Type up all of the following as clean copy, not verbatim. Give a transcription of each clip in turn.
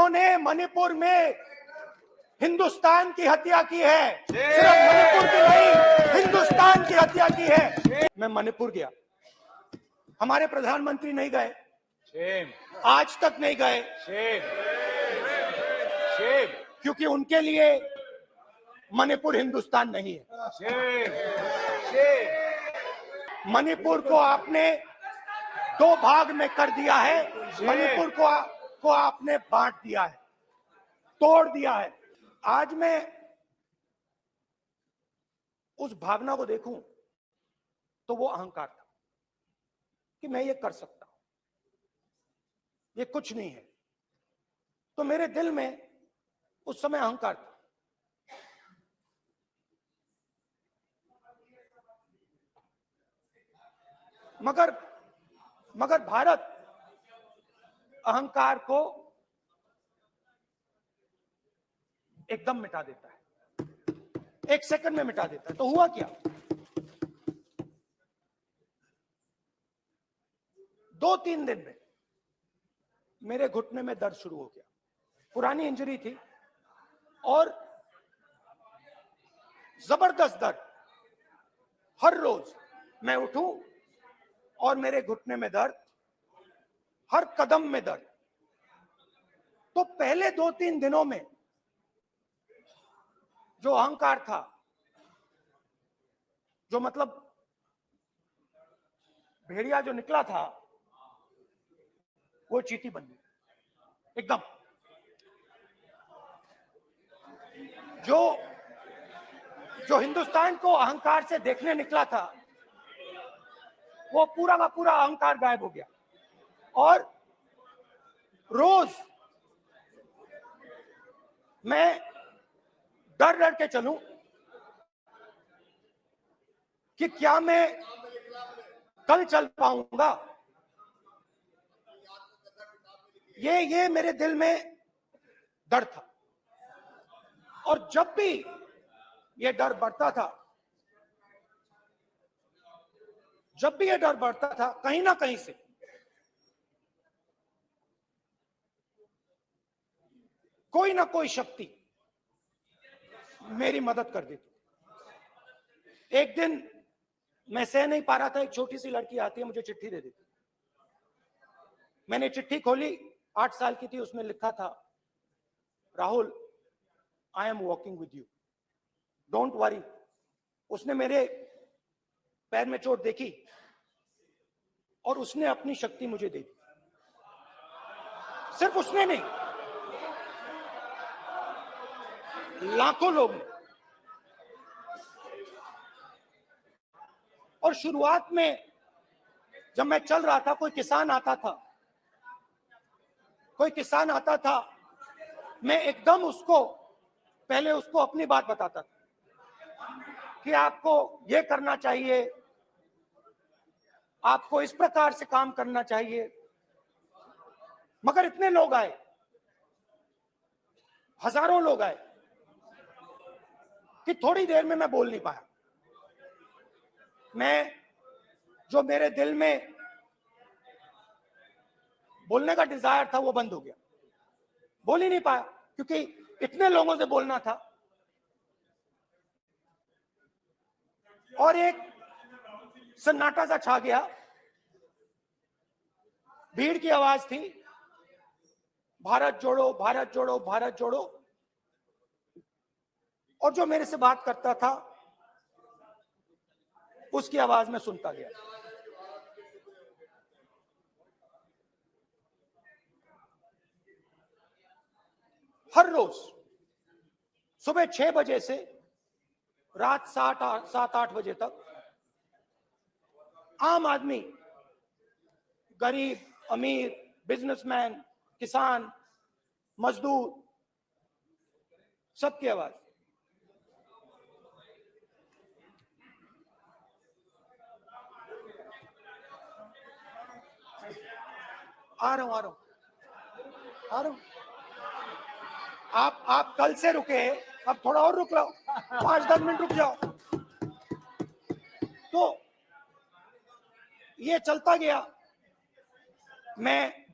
जिन्होंने मणिपुर में हिंदुस्तान की हत्या की है, सिर्फ मणिपुर की नहीं, हिंदुस्तान की हत्या की है। मैं मणिपुर गया, हमारे प्रधानमंत्री नहीं गए, आज तक नहीं गए, क्योंकि उनके लिए मणिपुर हिंदुस्तान नहीं है। मणिपुर को आपने दो भाग में कर दिया है, मणिपुर को आपने बांट दिया है, तोड़ दिया है। आज मैं उस भावना को देखूं तो वो अहंकार था कि मैं ये कर सकता हूं, ये कुछ नहीं है। तो मेरे दिल में उस समय अहंकार था। मगर भारत अहंकार को एकदम मिटा देता है, एक सेकंड में मिटा देता है। तो हुआ क्या, 2-3 दिन में मेरे घुटने में दर्द शुरू हो गया। पुरानी इंजरी थी और जबरदस्त दर्द। हर रोज मैं उठूं और मेरे घुटने में दर्द, हर कदम में दर्द। तो पहले 2-3 दिनों में जो अहंकार था, जो मतलब भेड़िया जो निकला था, वो चींटी बन गई एकदम। जो हिंदुस्तान को अहंकार से देखने निकला था, वो पूरा का पूरा अहंकार गायब हो गया। और रोज मैं डर डर के चलूं कि क्या मैं कल चल पाऊंगा। ये मेरे दिल में डर था। और जब भी ये डर बढ़ता था, कहीं ना कहीं से कोई ना कोई शक्ति मेरी मदद कर देती। एक दिन मैं सह नहीं पा रहा था, एक छोटी सी लड़की आती है, मुझे चिट्ठी दे देती। मैंने चिट्ठी खोली, 8 साल की थी, उसमें लिखा था, Rahul, I am walking with you, don't worry. उसने मेरे पैर में चोट देखी और उसने अपनी शक्ति मुझे दे दी। सिर्फ उसने नहीं, लाखों लोग ने। और शुरुआत में जब मैं चल रहा था, कोई किसान आता था, मैं एकदम पहले उसको अपनी बात बताता था कि आपको ये करना चाहिए, आपको इस प्रकार से काम करना चाहिए। मगर इतने लोग आए, हजारों लोग आए, कि थोड़ी देर में मैं बोल नहीं पाया। जो मेरे दिल में बोलने का डिजायर था, वो बंद हो गया। बोल ही नहीं पाया, क्योंकि इतने लोगों से बोलना था। और एक सन्नाटा सा छा गया, भीड़ की आवाज थी, भारत जोड़ो, भारत जोड़ो, भारत जोड़ो। और जो मेरे से बात करता था, उसकी आवाज में सुनता गया। हर रोज सुबह 6 बजे से रात 7-8 बजे तक आम आदमी, गरीब, अमीर, बिजनेसमैन, किसान, मजदूर, सबकी आवाज। आ रहा हूं। आप कल से रुके, अब थोड़ा और रुक लो, 5-10 मिनट रुक जाओ। तो ये चलता गया, मैं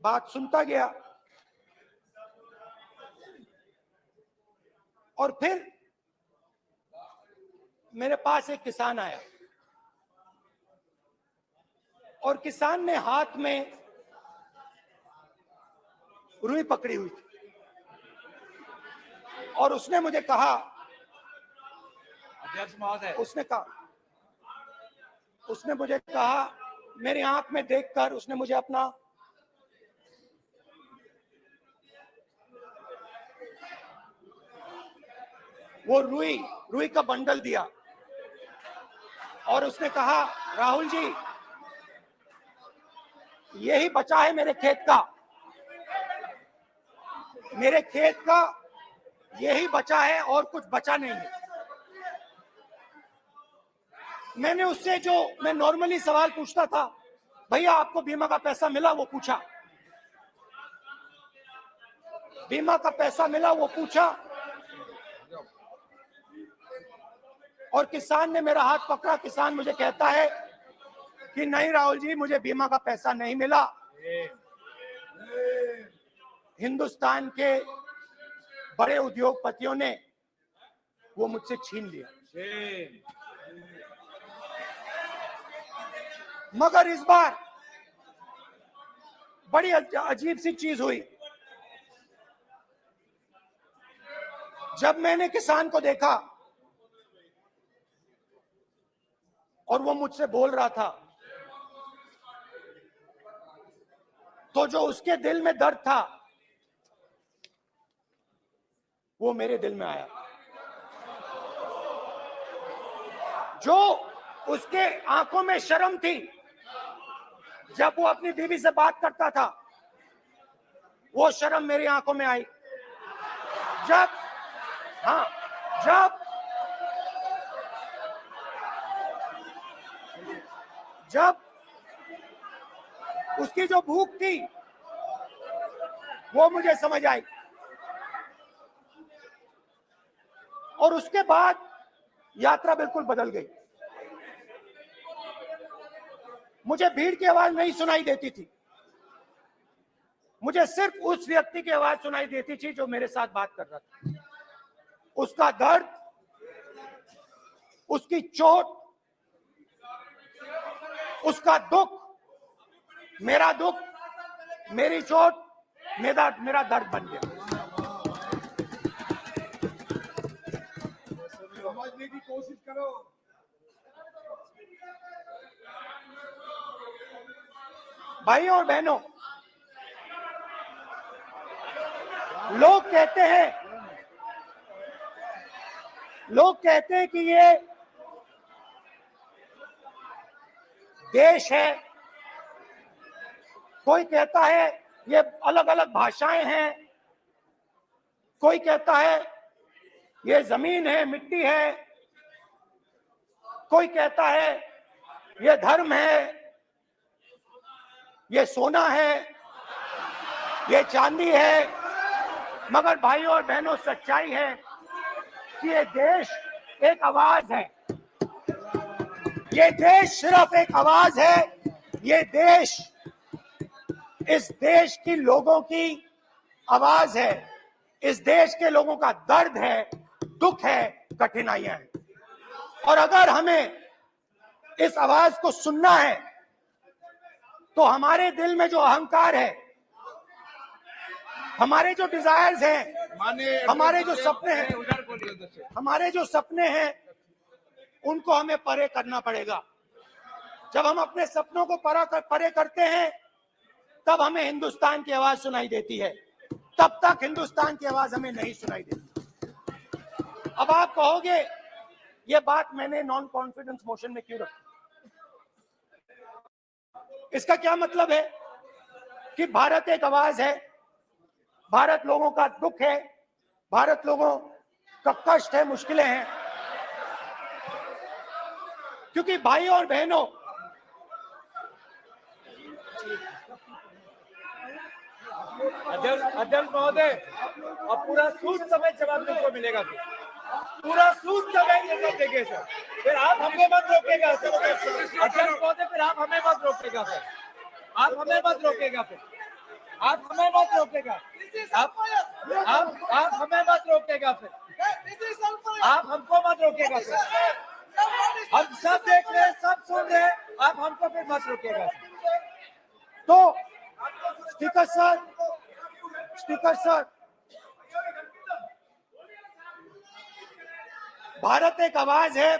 बात सुनता गया। और फिर मेरे पास एक किसान आया और किसान ने हाथ में रुई पकड़ी हुई थी और उसने मुझे कहा, अध्यक्ष महोदय, उसने मुझे कहा, मेरी आंख में देखकर उसने मुझे अपना वो रुई का बंडल दिया और उसने कहा, राहुल जी, यही बचा है मेरे खेत का यही बचा है और कुछ बचा नहीं है। मैंने उससे जो मैं नॉर्मली सवाल पूछता था, भैया आपको बीमा का पैसा मिला, वो पूछा, बीमा का पैसा मिला, वो पूछा, और किसान ने मेरा हाथ पकड़ा। किसान मुझे कहता है कि नहीं राहुल जी, मुझे बीमा का पैसा नहीं मिला, हिंदुस्तान के बड़े उद्योगपतियों ने वो मुझसे छीन लिया। मगर इस बार बड़ी अजीब सी चीज हुई। जब मैंने किसान को देखा और वो मुझसे बोल रहा था, तो जो उसके दिल में दर्द था वो मेरे दिल में आया। जो उसके आंखों में शर्म थी जब वो अपनी बीवी से बात करता था, वो शर्म मेरी आंखों में आई। जब उसकी जो भूख थी वो मुझे समझ आई। और उसके बाद यात्रा बिल्कुल बदल गई। मुझे भीड़ की आवाज नहीं सुनाई देती थी, मुझे सिर्फ उस व्यक्ति की आवाज सुनाई देती थी जो मेरे साथ बात कर रहा था। उसका दर्द, उसकी चोट, उसका दुख, मेरा दुख, मेरी चोट, मेरा दर्द बन गया। समझने की कोशिश करो। भाइयों और बहनों, लोग कहते हैं कि ये देश है, कोई कहता है ये अलग अलग भाषाएं हैं, कोई कहता है ये जमीन है, मिट्टी है, कोई कहता है ये धर्म है, ये सोना है, ये चांदी है। मगर भाइयों और बहनों, सच्चाई है कि ये देश एक आवाज है। ये देश सिर्फ एक आवाज है। ये देश, इस देश की लोगों की आवाज है। इस देश के लोगों का दर्द है, दुख है, कठिनाइयां हैं। और अगर हमें इस आवाज को सुनना है तो हमारे दिल में जो अहंकार है, हमारे जो डिजायर्स हैं, हमारे जो सपने हैं, उनको हमें परे करना पड़ेगा। जब हम अपने सपनों को परे करते हैं, तब हमें हिंदुस्तान की आवाज सुनाई देती है। तब तक हिंदुस्तान की आवाज हमें नहीं सुनाई देती। अब आप कहोगे ये बात मैंने नॉन कॉन्फिडेंस मोशन में क्यों रखी? इसका क्या मतलब है कि भारत एक आवाज है, भारत लोगों का दुख है, भारत लोगों का कष्ट है, मुश्किलें हैं। क्योंकि भाइयों और बहनों, अध्यक्ष महोदय, अब पूरा सूद समय जवाब को मिलेगा, पूरा सूद समय देंगे सर। फिर आप हमें मत रोकेगा सर। अध्यक्ष महोदय, फिर आप हमें मत रोकेगा सर। आप हमें मत रोकेगा फिर। आप हमें मत रोकेगा। आप हमें मत रोकेगा फिर। आप हमको मत रोकिएगा सर। हम सब देख रहे हैं, सब सुन रहे हैं, आप हमको फिर मत रोकिएगा सर। तो स्पीकर सर, भारत एक आवाज है,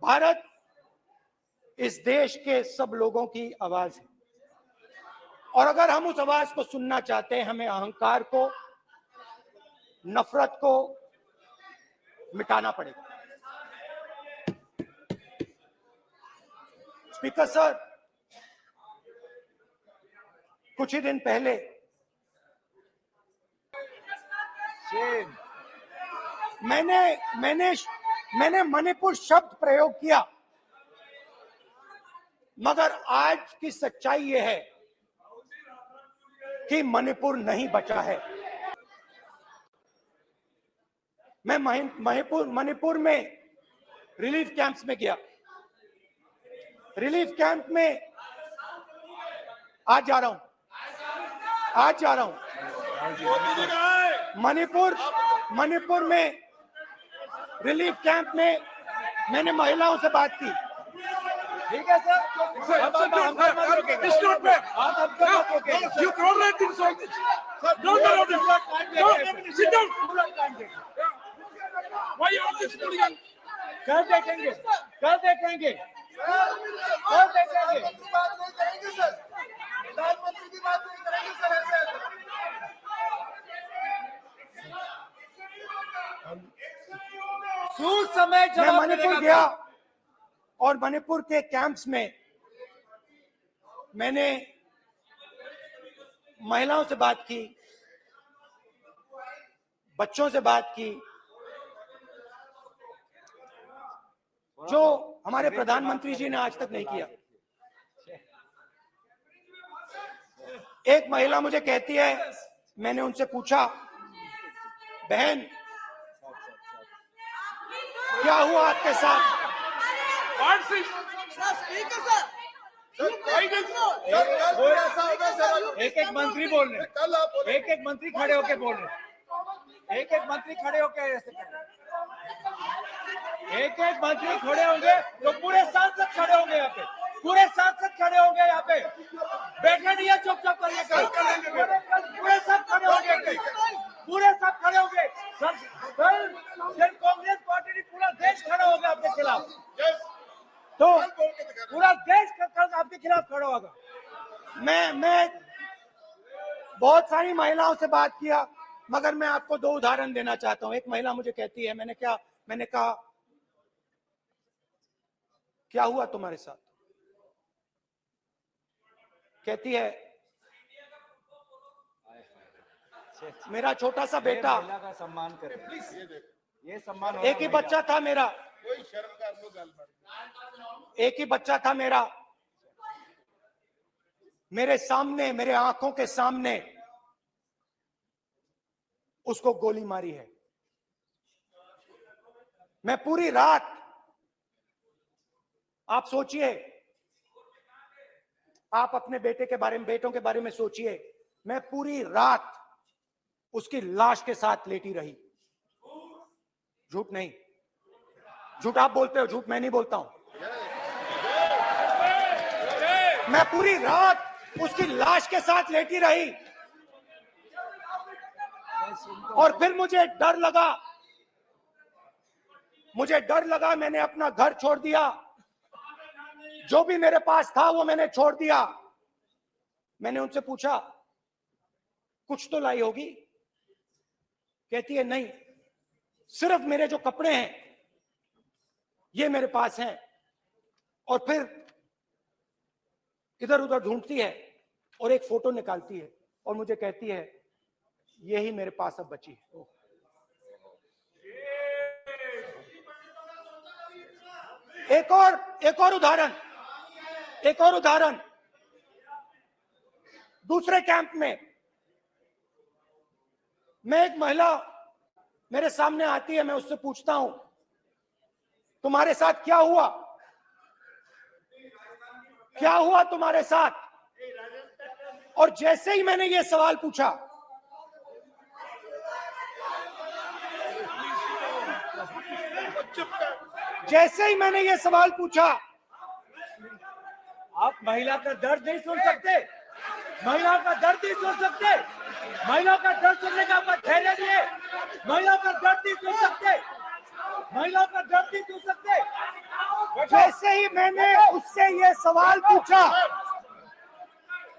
भारत इस देश के सब लोगों की आवाज है, और अगर हम उस आवाज को सुनना चाहते हैं, हमें अहंकार को, नफरत को मिटाना पड़ेगा। स्पीकर सर, कुछ ही दिन पहले मैंने मणिपुर शब्द प्रयोग किया, मगर आज की सच्चाई यह है कि मणिपुर नहीं बचा है। मैं मणिपुर में रिलीफ कैंप्स में गया। रिलीफ कैंप में आज जा रहा हूं। मणिपुर में रिलीफ कैंप में मैंने महिलाओं से बात की। ठीक है सर, आप हमको मत रोकिएगा। आप हमको मत रोकिएगा। You correct insult. Don't allow this. Don't sit down. Why you always putting on? कल देखेंगे। प्रधानमंत्री की बात नहीं करेंगे सर, प्रधानमंत्री की बात नहीं करेंगे सर ऐसे। सूद समय मैं जवाब मणिपुर मिलेगा। गया और मणिपुर के कैंप्स में मैंने महिलाओं से बात की, बच्चों से बात की, जो हमारे प्रधानमंत्री जी ने आज तक नहीं किया। एक महिला मुझे कहती है, मैंने उनसे पूछा, बहन क्या हुआ आपके साथ? What is? एक एक मंत्री बोल रहे हैं, कल आप बोले एक एक मंत्री खड़े होके बोल रहे हैं, एक एक मंत्री खड़े होके ऐसे कर रहे हैं। एक एक मंत्री खड़े होंगे तो पूरे सांसद खड़े होंगे यहाँ पे, पूरे सांसद खड़े होंगे यहाँ पे। बैठे नहीं है चुपचाप करिए, पूरे सब खड़े होंगे, पूरे सब खड़े होंगे। फिर कांग्रेस पार्टी ने पूरा देश खड़ा होगा आपके खिलाफ, तो पूरा देश आपके खिलाफ खड़ा होगा। मैं बहुत सारी महिलाओं से बात किया, मगर मैं आपको दो उदाहरण देना चाहता हूं। एक महिला मुझे कहती है, मैंने कहा क्या हुआ तुम्हारे साथ? कहती है, मेरा छोटा सा बेटा, महिला का सम्मान करें प्लीज, ये सम्मान। एक ही बच्चा था मेरा, कोई शर्म का आपको गल एक ही बच्चा था मेरा, मेरे सामने, मेरे आंखों के सामने उसको गोली मारी है। मैं पूरी रात, आप सोचिए, आप अपने बेटों के बारे में सोचिए, मैं पूरी रात उसकी लाश के साथ लेटी रही। झूठ नहीं, झूठ आप बोलते हो, झूठ मैं नहीं बोलता हूं। मैं पूरी रात उसकी लाश के साथ लेटी रही, और फिर मुझे डर लगा, मैंने अपना घर छोड़ दिया, जो भी मेरे पास था वो मैंने छोड़ दिया। मैंने उनसे पूछा, कुछ तो लाई होगी? कहती है, नहीं, सिर्फ मेरे जो कपड़े हैं ये मेरे पास हैं। और फिर इधर उधर ढूंढती है और एक फोटो निकालती है और मुझे कहती है, यही मेरे पास अब बची है। एक और उदाहरण, दूसरे कैंप में मैं, एक महिला मेरे सामने आती है, मैं उससे पूछता हूं, तुम्हारे साथ क्या हुआ? क्या हुआ तुम्हारे साथ? और जैसे ही मैंने ये सवाल पूछा, जैसे ही मैंने ये सवाल पूछा, आप महिला का दर्द नहीं सुन सकते, महिला का दर्द नहीं सुन सकते, महिला का दर्द सुनने का आपका धैर्य नहीं है, महिला का दर्द नहीं सुन सकते, महिला का दर्द नहीं सुन सकते। जैसे ही मैंने उससे ये सवाल पूछा,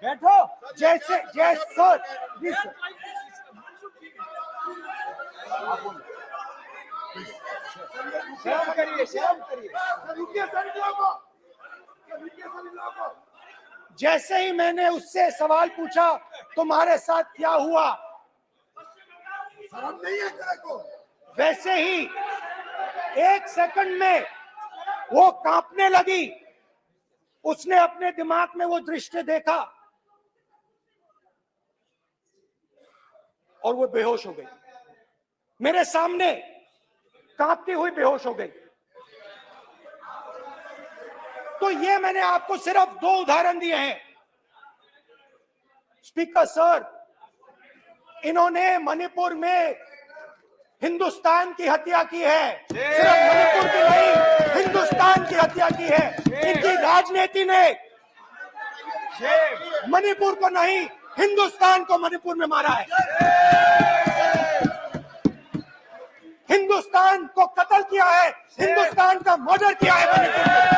बैठो। जैसे सर प्लीज सर, शर्म करिए, शर्म करिए। जैसे ही मैंने उससे सवाल पूछा तुम्हारे साथ क्या हुआ, शर्म नहीं है तेरे को? वैसे ही 1 सेकंड में वो कांपने लगी। उसने अपने दिमाग में वो दृश्य देखा और वो बेहोश हो गई। मेरे सामने कांपती हुई बेहोश हो गई। तो ये मैंने आपको सिर्फ 2 उदाहरण दिए हैं। स्पीकर सर, इन्होंने मणिपुर में हिंदुस्तान की हत्या की है, सिर्फ मणिपुर की नहीं, हिंदुस्तान की हत्या की है। इनकी राजनीति ने मणिपुर को नहीं, हिंदुस्तान को मणिपुर में मारा है। हिंदुस्तान को कत्ल किया है, हिंदुस्तान का मर्डर किया है मणिपुर में।